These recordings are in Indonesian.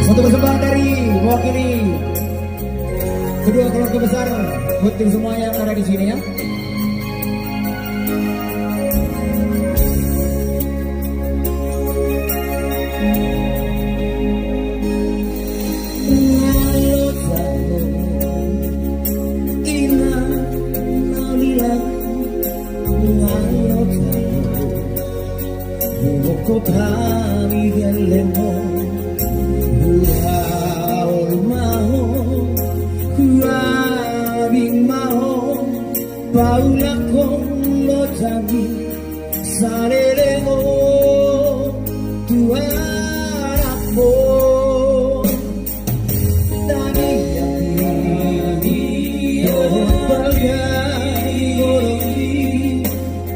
Satu persembahan dari mewakili kedua keluarga besar buat tim semua yang ada di sini ya. Paula con los amigos sareremos tu amor tania mio pagani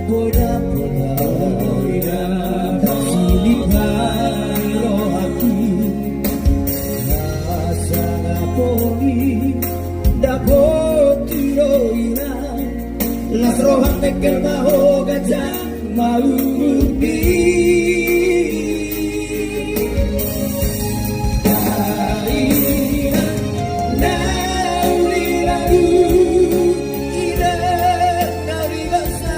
boda boda kasih paro aku rasa ngaponi dapat tiroina las rojas de que el bajo gajah maubi Kaina nauli lagu ira nauli basa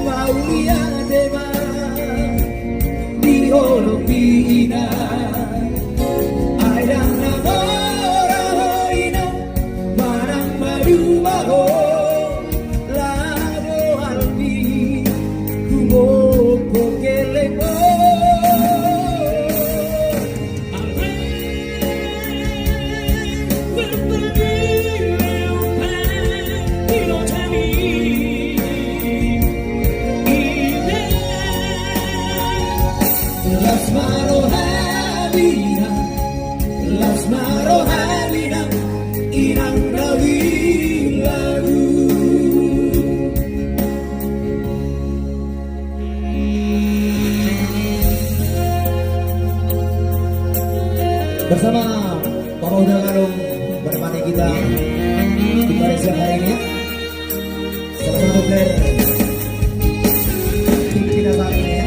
maulia dema di olopina airang namora hoina marang madu baho Las marohalinas irang rawi lagu bersama Papa Uda Galung menemani kita di pada siang hari ini ya. Sama-sama player tim kita saat ini ya.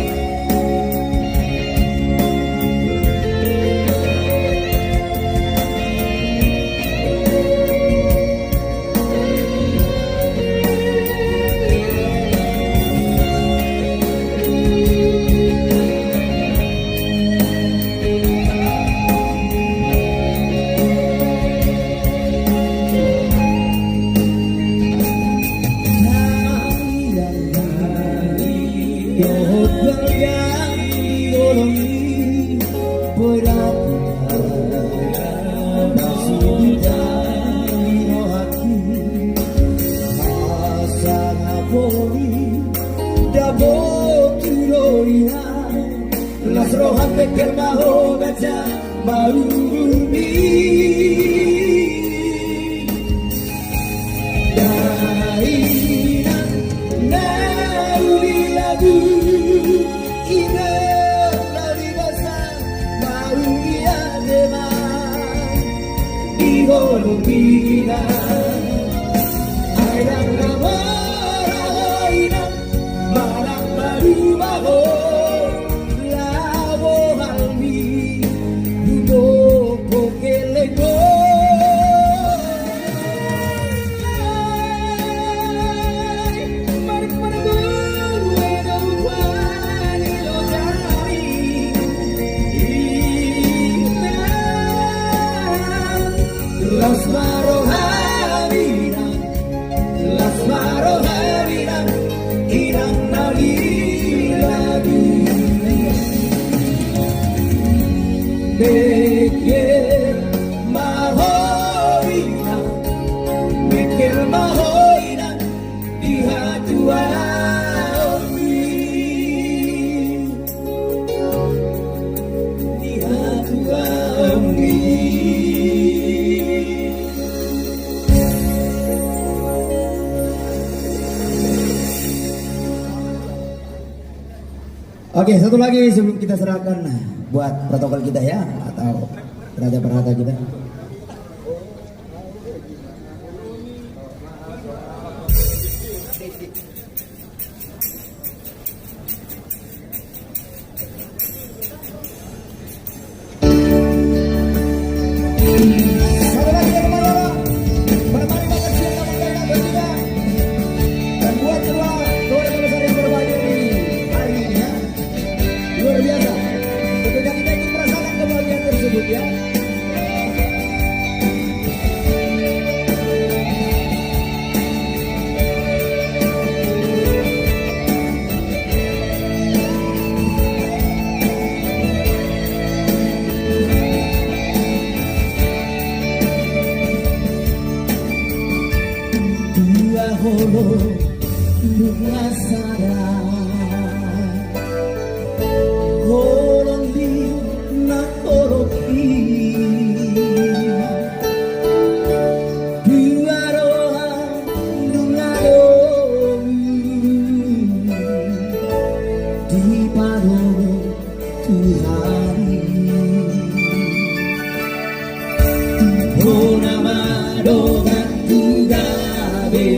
Las rojas de que el bajo gajah maubi Kaina nauli lagu ina nauli basa maulia dema di olopina airang namora hoina marang madu baho Las marohalinas irang nali lagu Bekir mahoina di hatuami di hatuami Oke, satu lagi sebelum kita serahkan buat protokol kita ya, atau raja-perata kita. Satu lagi yang kemana? Menemani makan siang namun karena bertiga. Dan buat kedua keluarga besar yang berbahagia di hari ini ya. Luar biasa. Tentunya kita ingin merasakan kebahagiaan tersebut ya. Holo bunga sarang holong di nakoropi dua roha dungalong di paro Tuhan oh nama dogat tugabe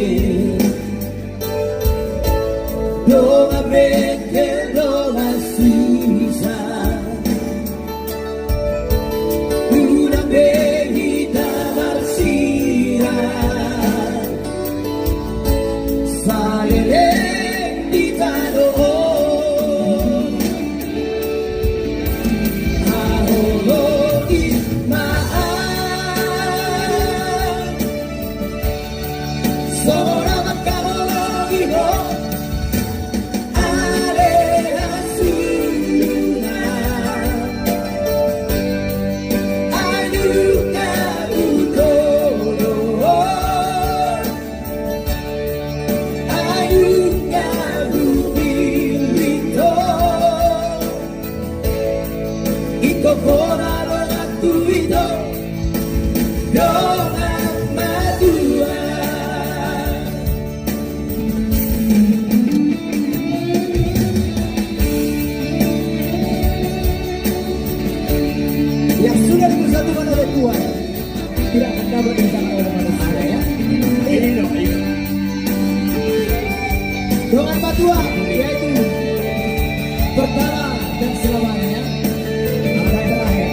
doa beke doa susah una behita bersirah salele di tanah ahologi maaf sora makalogi ho yang sudah dipersatukan oleh Tuhan tidak akan dapat dipisahkan oleh manusia ya. Ini dong. Doa Patua yaitu perkara dan selamanya. Ada yang terakhir.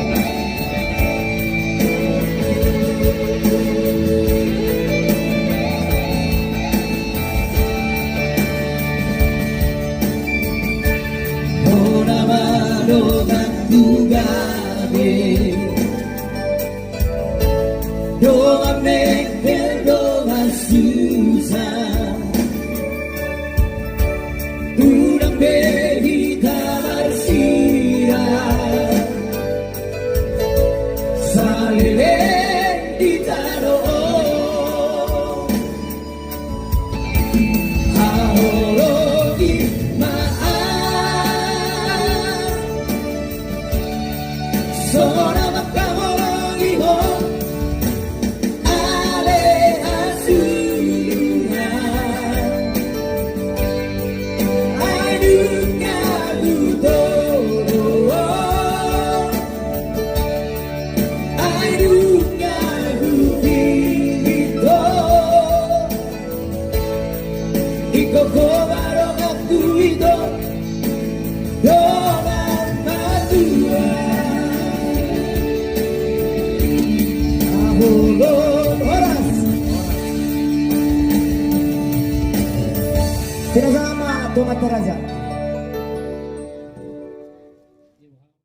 Oh nama doa juga. Doa mekir doa susah udang behita bersirah salele di tanah ahologi maaf sora makahologi ho Kita sama Tomat Raja.